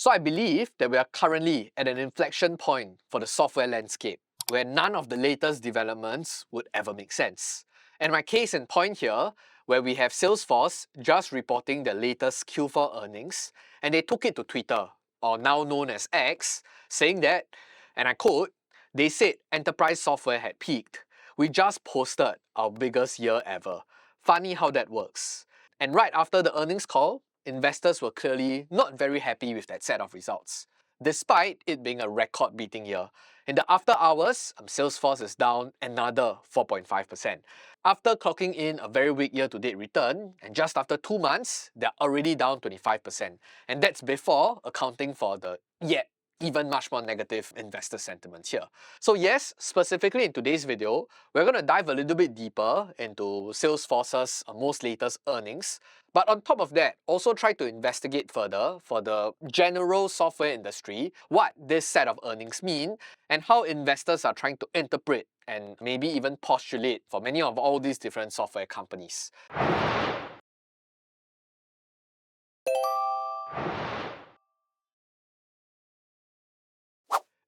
So I believe that we are currently at an inflection point for the software landscape where none of the latest developments would ever make sense. And my case in point here, where we have Salesforce just reporting their latest Q4 earnings, and they took it to Twitter, or now known as X, saying that, and I quote, they said enterprise software had peaked. We just posted our biggest year ever. Funny how that works. And right after the earnings call, investors were clearly not very happy with that set of results, despite it being a record-beating year. In the after hours, Salesforce is down another 4.5%. After clocking in a very weak year-to-date return, and just after 2 months, they're already down 25%. And that's before accounting for the yet even much more negative investor sentiment here. So yes, specifically in today's video, we're going to dive a little bit deeper into Salesforce's most latest earnings. But on top of that, also try to investigate further for the general software industry, what this set of earnings mean, and how investors are trying to interpret and maybe even postulate for many of all these different software companies.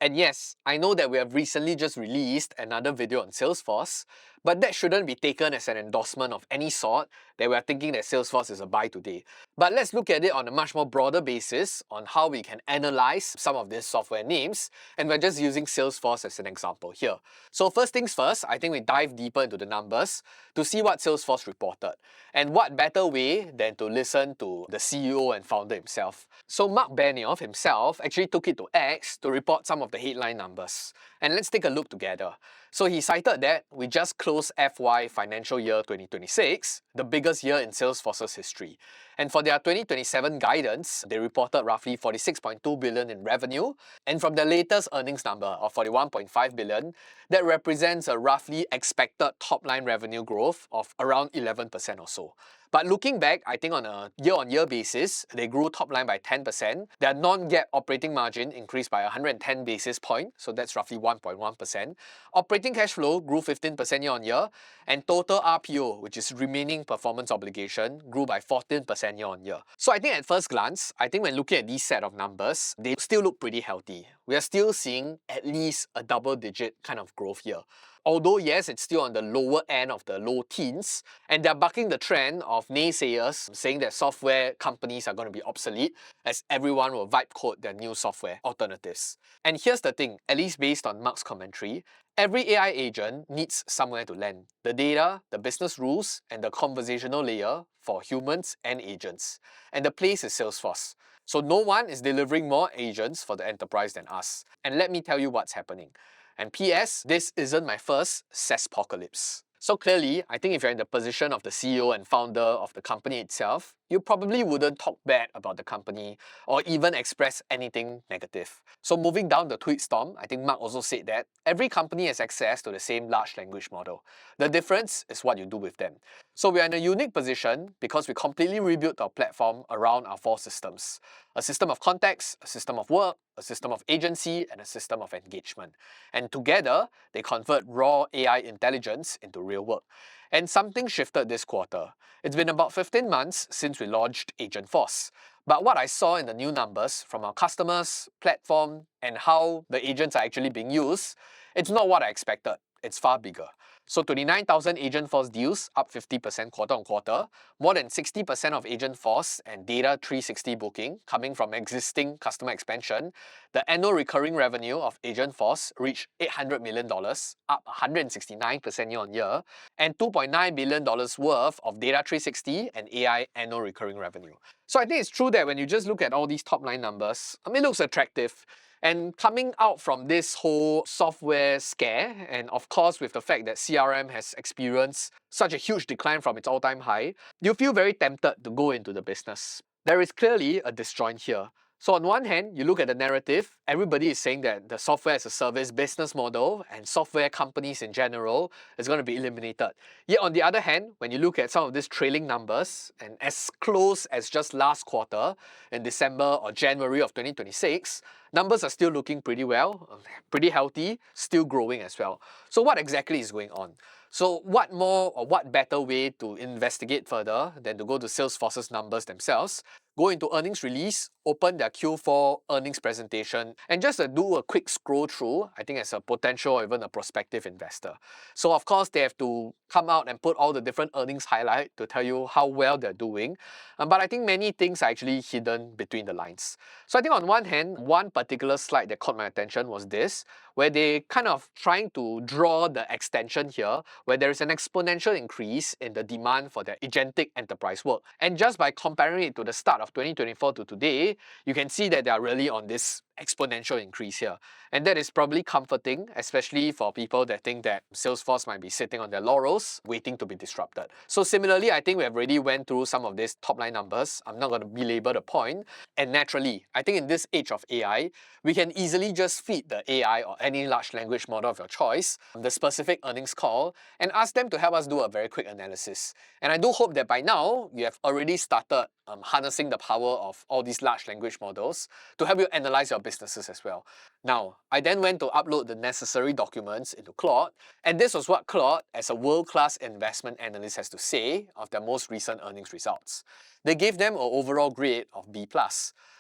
And yes, I know that we have recently just released another video on Salesforce, but that shouldn't be taken as an endorsement of any sort that we are thinking that Salesforce is a buy today. But let's look at it on a much more broader basis on how we can analyze some of these software names, and we're just using Salesforce as an example here. So first things first, I think we dive deeper into the numbers to see what Salesforce reported. And what better way than to listen to the CEO and founder himself. So Mark Benioff himself actually took it to X to report some of the headline numbers. And let's take a look together. So he cited that we just closed FY financial year 2026, the biggest year in Salesforce's history. And for their 2027 guidance, they reported roughly 46.2 billion in revenue. And from the latest earnings number of 41.5 billion, that represents a roughly expected top-line revenue growth of around 11% or so. But looking back, I think on a year-on-year basis, they grew top line by 10%. Their non-GAAP operating margin increased by 110 basis points, so that's roughly 1.1%. Operating cash flow grew 15% year-on-year, and total RPO, which is remaining performance obligation, grew by 14% year-on-year. So I think at first glance, I think when looking at these set of numbers, they still look pretty healthy. We are still seeing at least a double-digit kind of growth here. Although yes, it's still on the lower end of the low teens, and they're bucking the trend of naysayers saying that software companies are going to be obsolete as everyone will vibe code their new software alternatives. And here's the thing, at least based on Mark's commentary, every AI agent needs somewhere to land. The data, the business rules, and the conversational layer for humans and agents. And the place is Salesforce. So no one is delivering more agents for the enterprise than us. And let me tell you what's happening. And PS, this isn't my first SaaSpocalypse. So clearly, I think if you're in the position of the CEO and founder of the company itself, you probably wouldn't talk bad about the company or even express anything negative. So moving down the tweet storm, I think Mark also said that every company has access to the same large language model. The difference is what you do with them. So we are in a unique position because we completely rebuilt our platform around our 4 systems. A system of context, a system of work, a system of agency, and a system of engagement. And together, they convert raw AI intelligence into real work. And something shifted this quarter. It's been about 15 months since we launched Agentforce. But what I saw in the new numbers from our customers, platform, and how the agents are actually being used, it's not what I expected. It's far bigger. So 29,000 Agentforce deals, up 50% quarter on quarter, more than 60% of Agentforce and Data 360 booking coming from existing customer expansion. The annual recurring revenue of Agentforce reached $800 million, up 169% year on year, and $2.9 billion worth of Data 360 and AI annual recurring revenue. So I think it's true that when you just look at all these top line numbers, it looks attractive. And coming out from this whole software scare, and of course with the fact that CRM has experienced such a huge decline from its all-time high, you feel very tempted to go into the business. There is clearly a disjoint here. So on one hand, you look at the narrative, everybody is saying that the software as a service business model and software companies in general is going to be eliminated. Yet on the other hand, when you look at some of these trailing numbers, and as close as just last quarter in December or January of 2026, numbers are still looking pretty well, pretty healthy, still growing as well. So what exactly is going on? So what more or what better way to investigate further than to go to Salesforce's numbers themselves, go into earnings release, open their Q4 earnings presentation, and just do a quick scroll through, I think as a potential or even a prospective investor. So of course, they have to come out and put all the different earnings highlight to tell you how well they're doing. But I think many things are actually hidden between the lines. So I think on one hand, one particular slide that caught my attention was this, where they kind of trying to draw the extension here, where there is an exponential increase in the demand for their agentic enterprise work. And just by comparing it to the start of 2024 to today, you can see that they are really on this exponential increase here. And that is probably comforting, especially for people that think that Salesforce might be sitting on their laurels, waiting to be disrupted. So similarly, I think we have already went through some of these top line numbers. I'm not going to belabor the point. And naturally, I think in this age of AI, we can easily just feed the AI or any large language model of your choice the specific earnings call and ask them to help us do a very quick analysis. And I do hope that by now, you have already started harnessing the power of all these large language models to help you analyze your businesses as well. Now, I then went to upload the necessary documents into Claude, and this was what Claude, as a world-class investment analyst, has to say of their most recent earnings results. They gave them an overall grade of B+.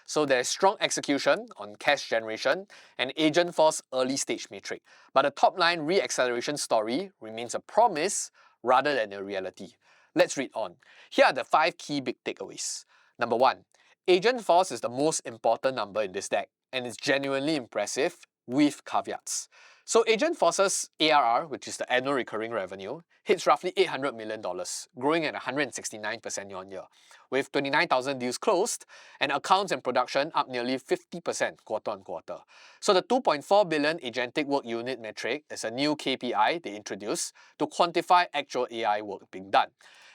So there's strong execution on cash generation and agent force early stage metric. But the top line re-acceleration story remains a promise rather than a reality. Let's read on. Here are the 5 key big takeaways. Number 1, agent force is the most important number in this deck and it's genuinely impressive with caveats. So Agent Force's ARR, which is the annual recurring revenue, hits roughly $800 million, growing at 169% year on year, with 29,000 deals closed and accounts and production up nearly 50% quarter on quarter. So the 2.4 billion agentic work unit metric is a new KPI they introduced to quantify actual AI work being done.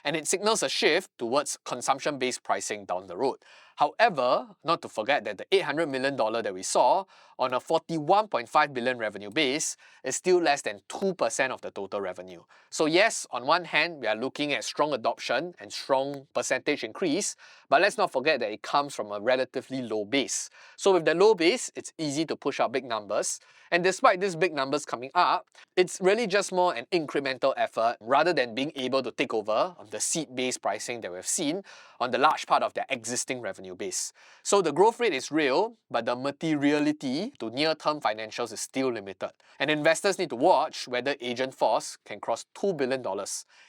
And it signals a shift towards consumption-based pricing down the road. However, not to forget that the $800 million that we saw on a 41.5 billion revenue base is still less than 2% of the total revenue. So yes, on one hand, we are looking at strong adoption and strong percentage increase, but let's not forget that it comes from a relatively low base. So with the low base, it's easy to push out big numbers. And despite these big numbers coming up, it's really just more an incremental effort rather than being able to take over the seat-based pricing that we've seen on the large part of their existing revenue base. So the growth rate is real, but the materiality to near-term financials is still limited. And investors need to watch whether Agent Force can cross $2 billion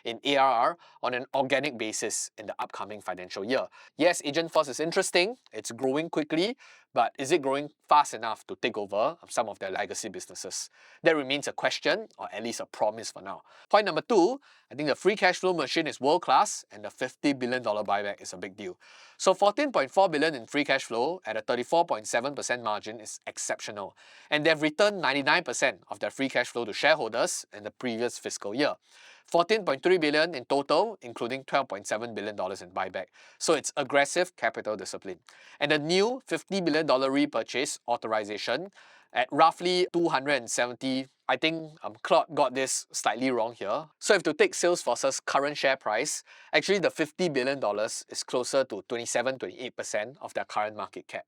in ARR on an organic basis in the upcoming financial year. Yes, Agent Force is interesting, it's growing quickly, but is it growing fast enough to take over some of their legacy businesses? That remains a question, or at least a promise for now. Point number 2, I think the free cash flow machine is world-class and the $50 billion buyback is a big deal. So $14.4 billion in free cash flow at a 34.7% margin is exceptional. And they've returned 99% of their free cash flow to shareholders in the previous fiscal year. $14.3 billion in total, including $12.7 billion in buyback. So it's aggressive capital discipline. And the new $50 billion repurchase authorization at roughly 270, I think Claude got this slightly wrong here. So if to take Salesforce's current share price, actually the $50 billion is closer to 27-28% of their current market cap.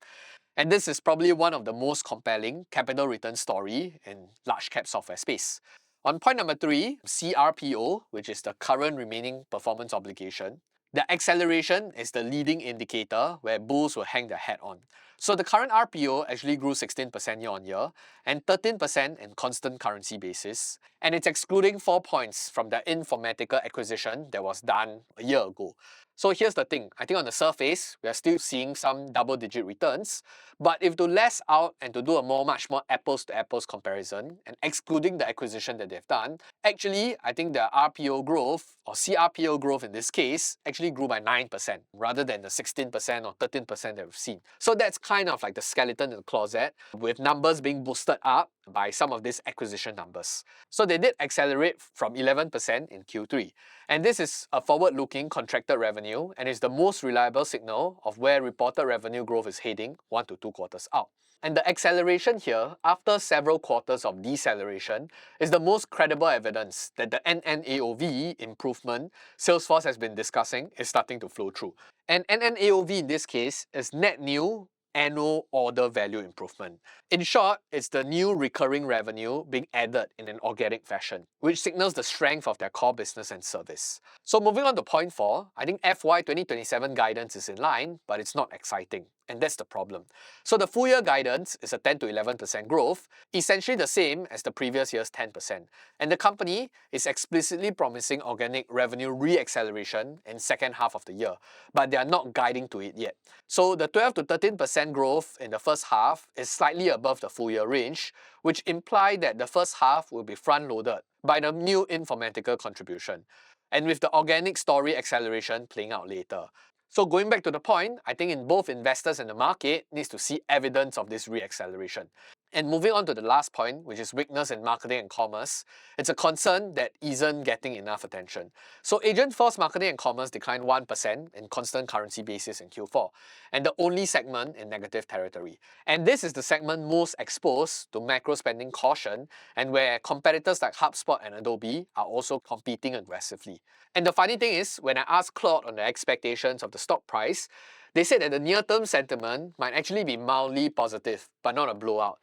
And this is probably one of the most compelling capital return story in large cap software space. On point number 3, CRPO, which is the current remaining performance obligation, the acceleration is the leading indicator where bulls will hang their hat on. So the current RPO actually grew 16% year on year and 13% in constant currency basis. And it's excluding 4 points from the Informatica acquisition that was done a year ago. So here's the thing, I think on the surface, we are still seeing some double-digit returns, but if to less out and to do a much more apples-to-apples comparison and excluding the acquisition that they've done, actually, I think the RPO growth, or CRPO growth in this case, actually grew by 9% rather than the 16% or 13% that we've seen. So that's kind of like the skeleton in the closet, with numbers being boosted up by some of these acquisition numbers. So they did accelerate from 11% in Q3. And this is a forward-looking contracted revenue and is the most reliable signal of where reported revenue growth is heading 1 to 2 quarters out. And the acceleration here, after several quarters of deceleration, is the most credible evidence that the NNAOV improvement Salesforce has been discussing is starting to flow through. And NNAOV in this case is net new annual order value improvement. In short, it's the new recurring revenue being added in an organic fashion, which signals the strength of their core business and service. So moving on to point 4, I think FY 2027 guidance is in line, but it's not exciting. And that's the problem. So the full year guidance is a 10 to 11% growth, essentially the same as the previous year's 10%. And the company is explicitly promising organic revenue re-acceleration in second half of the year, but they are not guiding to it yet. So the 12 to 13% growth in the first half is slightly above the full year range, which implies that the first half will be front-loaded by the new Informatica contribution, and with the organic story acceleration playing out later. So going back to the point, I think in both investors and the market needs to see evidence of this re-acceleration. And moving on to the last point, which is weakness in marketing and commerce, it's a concern that isn't getting enough attention. So Agentforce marketing and commerce declined 1% in constant currency basis in Q4, and the only segment in negative territory. And this is the segment most exposed to macro spending caution and where competitors like HubSpot and Adobe are also competing aggressively. And the funny thing is, when I asked Claude on the expectations of the stock price, they said that the near-term sentiment might actually be mildly positive, but not a blowout.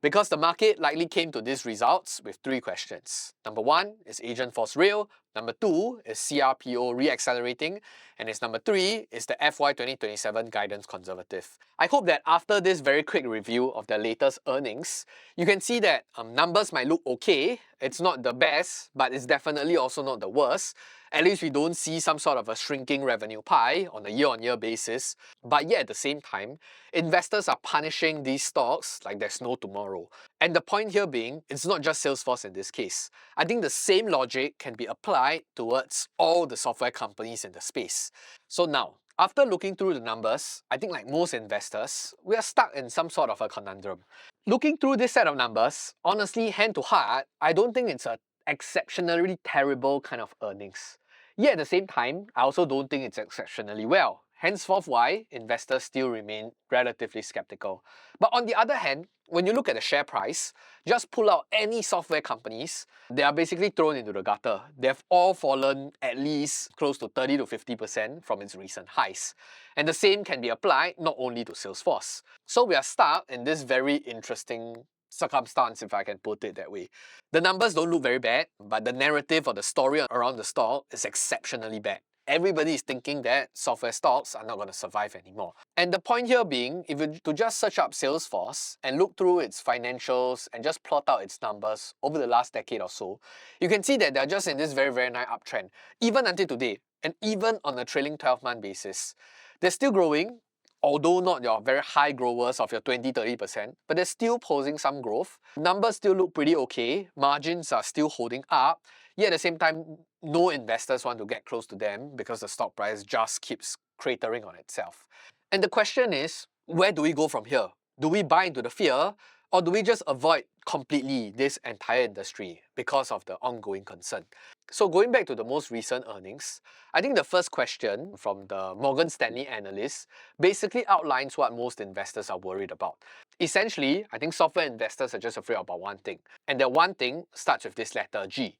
Because the market likely came to these results with 3 questions. Number 1, is Agentforce real? Number 2, is CRPO re-accelerating? And is number 3, is the FY 2027 guidance conservative? I hope that after this very quick review of their latest earnings, you can see that numbers might look okay. It's not the best, but it's definitely also not the worst. At least we don't see some sort of a shrinking revenue pie on a year-on-year basis. But yet at the same time, investors are punishing these stocks like there's no tomorrow. And the point here being, it's not just Salesforce in this case. I think the same logic can be applied towards all the software companies in the space. So now, after looking through the numbers, I think like most investors, we are stuck in some sort of a conundrum. Looking through this set of numbers, honestly, hand to heart, I don't think it's an exceptionally terrible kind of earnings. Yet at the same time, I also don't think it's exceptionally well. Henceforth why investors still remain relatively skeptical. But on the other hand, when you look at the share price, just pull out any software companies, they are basically thrown into the gutter. They've all fallen at least close to 30 to 50% from its recent highs. And the same can be applied not only to Salesforce. So we are stuck in this very interesting circumstance, if I can put it that way. The numbers don't look very bad, but the narrative or the story around the stock is exceptionally bad. Everybody is thinking that software stocks are not going to survive anymore. And the point here being, if you to just search up Salesforce and look through its financials and just plot out its numbers over the last decade or so, you can see that they're just in this very, very nice uptrend, even until today, and even on a trailing 12-month basis. They're still growing, although not your very high growers of your 20-30%, but they're still posing some growth. Numbers still look pretty okay, margins are still holding up, yet at the same time, no investors want to get close to them because the stock price just keeps cratering on itself. And the question is, where do we go from here? Do we buy into the fear, or do we just avoid completely this entire industry because of the ongoing concern? So going back to the most recent earnings, I think the first question from the Morgan Stanley analyst basically outlines what most investors are worried about. Essentially, I think software investors are just afraid about one thing, and that one thing starts with this letter G,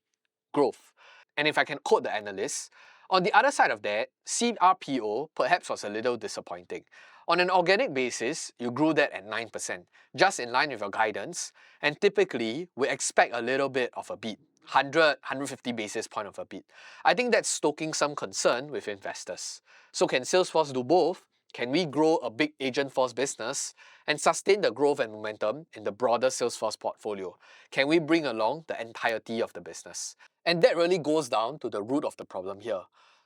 growth. And if I can quote the analyst, on the other side of that, CRPO perhaps was a little disappointing. On an organic basis, you grew that at 9%, just in line with your guidance, and typically we expect a little bit of a beat, 150 basis point of a beat. I think that's stoking some concern with investors. So can Salesforce do both? Can we grow a big Agentforce business and sustain the growth and momentum in the broader Salesforce portfolio? Can we bring along the entirety of the business? And that really goes down to the root of the problem here.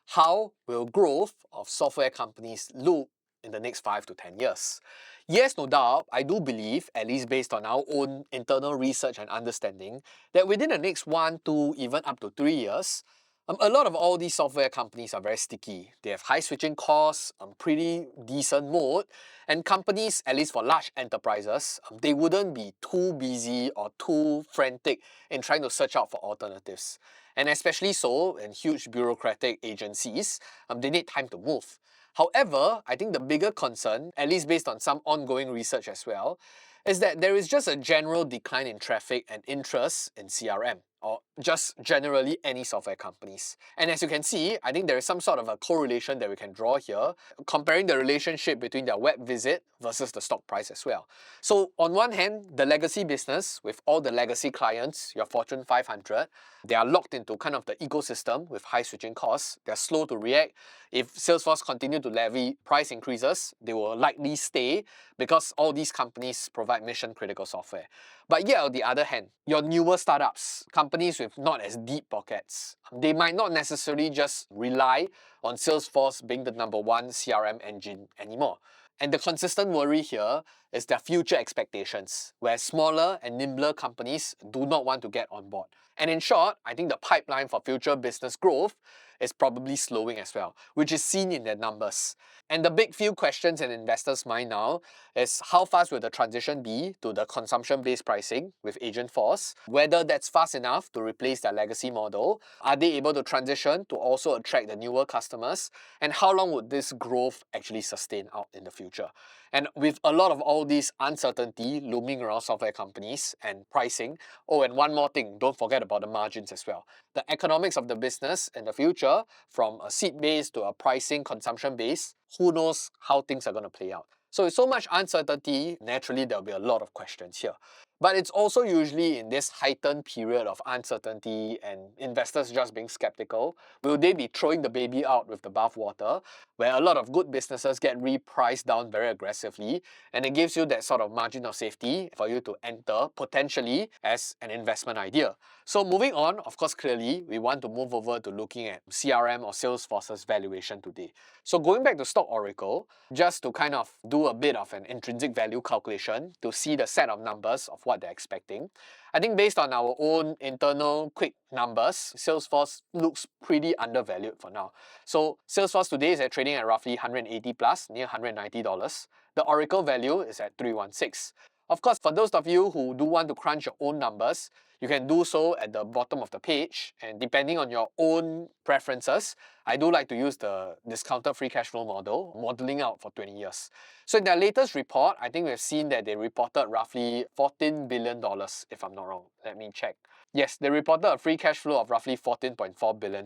How will growth of software companies look in the next 5 to 10 years? Yes, no doubt, I do believe, at least based on our own internal research and understanding, that within the next 1, 2, even up to 3 years, a lot of all these software companies are very sticky. They have high switching costs, pretty decent moat, and companies, at least for large enterprises, they wouldn't be too busy or too frantic in trying to search out for alternatives. And especially so in huge bureaucratic agencies, they need time to move. However, I think the bigger concern, at least based on some ongoing research as well, is that there is just a general decline in traffic and interest in CRM, or just generally any software companies. And as you can see, I think there is some sort of a correlation that we can draw here, comparing the relationship between their web visit versus the stock price as well. So on one hand, the legacy business with all the legacy clients, your Fortune 500, they are locked into kind of the ecosystem with high switching costs. They're slow to react. If Salesforce continue to levy price increases, they will likely stay because all these companies provide mission critical software. But yet on the other hand, your newer startups, companies with not as deep pockets, they might not necessarily just rely on Salesforce being the #1 CRM engine anymore. And the consistent worry here is their future expectations, where smaller and nimbler companies do not want to get on board. And in short, I think the pipeline for future business growth is probably slowing as well, which is seen in their numbers. And the big few questions in investors' mind now is how fast will the transition be to the consumption-based pricing with Agentforce, whether that's fast enough to replace their legacy model, are they able to transition to also attract the newer customers, and how long would this growth actually sustain out in the future. And with a lot of all this uncertainty looming around software companies and pricing, oh, and one more thing, don't forget about the margins as well. The economics of the business in the future, from a seat-based to a pricing consumption-based, who knows how things are going to play out. So with so much uncertainty, naturally there'll be a lot of questions here. But it's also usually in this heightened period of uncertainty and investors just being skeptical, will they be throwing the baby out with the bathwater, where a lot of good businesses get repriced down very aggressively, and it gives you that sort of margin of safety for you to enter potentially as an investment idea. So moving on, of course, clearly we want to move over to looking at CRM or Salesforce's valuation today. So going back to Stock Oracle, just to kind of do a bit of an intrinsic value calculation to see the set of numbers of what they're expecting, I think based on our own internal quick numbers, Salesforce looks pretty undervalued for now. So Salesforce today is trading at roughly 180 plus, near $190. The Oracle value is at 316. Of course, for those of you who do want to crunch your own numbers, you can do so at the bottom of the page, and depending on your own preferences, I do like to use the discounted free cash flow model, modeling out for 20 years. So in their latest report, I think we've seen that they reported roughly $14 billion, if I'm not wrong. Let me check. Yes, they reported a free cash flow of roughly $14.4 billion.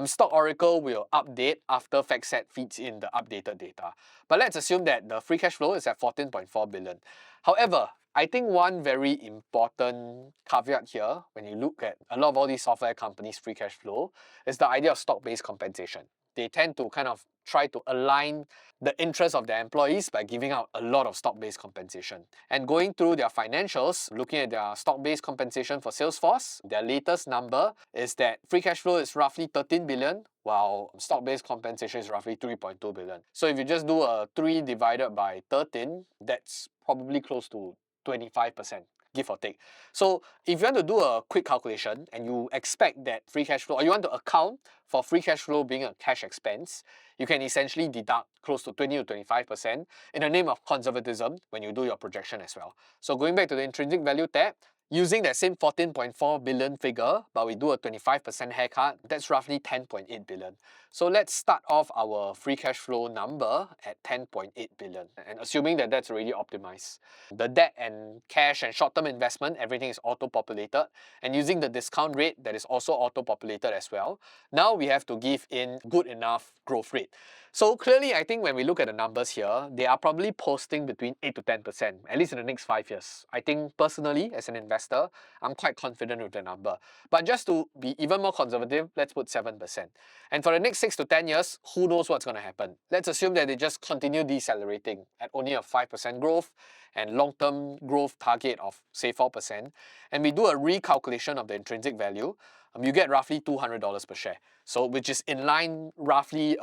Stock Oracle will update after FactSet feeds in the updated data. But let's assume that the free cash flow is at $14.4 billion. However, I think one very important caveat here, when you look at a lot of all these software companies' free cash flow, is the idea of stock-based compensation. They tend to kind of try to align the interests of their employees by giving out a lot of stock-based compensation. And going through their financials, looking at their stock-based compensation for Salesforce, their latest number is that free cash flow is roughly 13 billion, while stock-based compensation is roughly 3.2 billion. So if you just do a 3 divided by 13, that's probably close to 25%, give or take. So if you want to do a quick calculation and you expect that free cash flow, or you want to account for free cash flow being a cash expense, you can essentially deduct close to 20 to 25% in the name of conservatism when you do your projection as well. So going back to the intrinsic value tab, using that same 14.4 billion figure, but we do a 25% haircut, that's roughly 10.8 billion. So let's start off our free cash flow number at 10.8 billion, and assuming that that's already optimized. The debt and cash and short-term investment, everything is auto-populated, and using the discount rate that is also auto-populated as well. Now we have to give in good enough growth rate. So clearly, I think when we look at the numbers here, they are probably posting between 8 to 10%, at least in the next 5 years. I think personally, as an investor, I'm quite confident with the number. But just to be even more conservative, let's put 7%. And for the next 6 to 10 years, who knows what's going to happen? Let's assume that they just continue decelerating at only a 5% growth and long-term growth target of, say, 4%. And we do a recalculation of the intrinsic value, you get roughly $200 per share. So which is in line roughly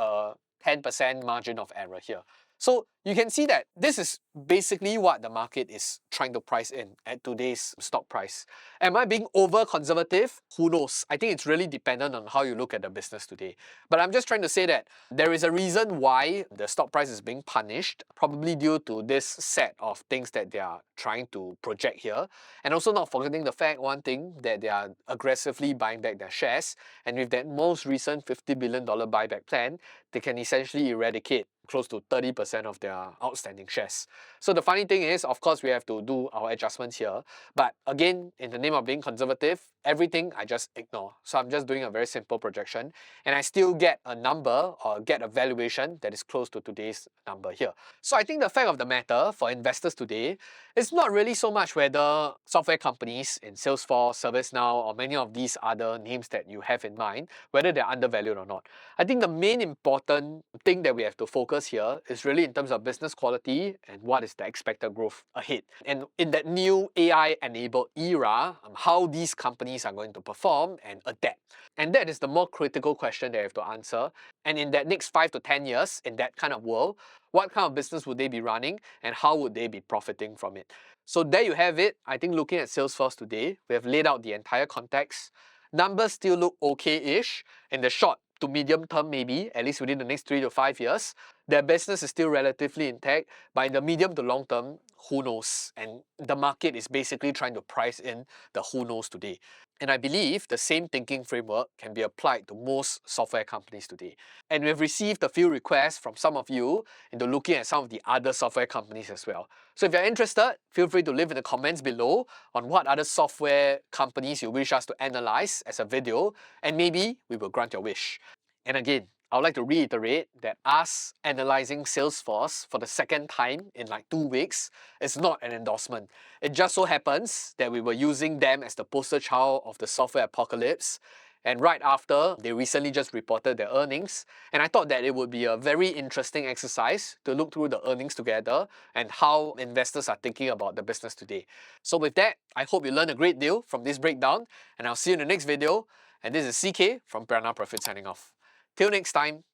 10% margin of error here. So you can see that this is basically what the market is trying to price in at today's stock price. Am I being over conservative? Who knows? I think it's really dependent on how you look at the business today. But I'm just trying to say that there is a reason why the stock price is being punished, probably due to this set of things that they are trying to project here. And also not forgetting the fact, one thing, that they are aggressively buying back their shares. And with that most recent $50 billion buyback plan, they can essentially eradicate close to 30% of their outstanding shares. So the funny thing is, of course, we have to do our adjustments here. But again, in the name of being conservative, everything I just ignore. So I'm just doing a very simple projection, and I still get a number or get a valuation that is close to today's number here. So I think the fact of the matter for investors today is not really so much whether software companies in Salesforce, ServiceNow, or many of these other names that you have in mind, whether they're undervalued or not. I think the main important thing that we have to focus here is really in terms of business quality and what is the expected growth ahead. And in that new AI-enabled era, how these companies are going to perform and adapt. And that is the more critical question that you have to answer. And in that next 5 to 10 years, in that kind of world, what kind of business would they be running and how would they be profiting from it? So there you have it. I think looking at Salesforce today, we have laid out the entire context. Numbers still look okay-ish in the short to medium term, maybe, at least within the next 3 to 5 years. Their business is still relatively intact, but in the medium to long term, who knows? And the market is basically trying to price in the who knows today. And I believe the same thinking framework can be applied to most software companies today. And we've received a few requests from some of you into looking at some of the other software companies as well. So if you're interested, feel free to leave in the comments below on what other software companies you wish us to analyze as a video, and maybe we will grant your wish. And again, I would like to reiterate that us analyzing Salesforce for the second time in like 2 weeks is not an endorsement. It just so happens that we were using them as the poster child of the software apocalypse. And right after, they recently just reported their earnings. And I thought that it would be a very interesting exercise to look through the earnings together and how investors are thinking about the business today. So with that, I hope you learned a great deal from this breakdown. And I'll see you in the next video. And this is CK from Piranha Profit signing off. Till next time,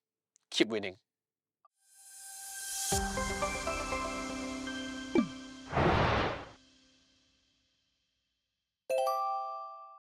keep winning.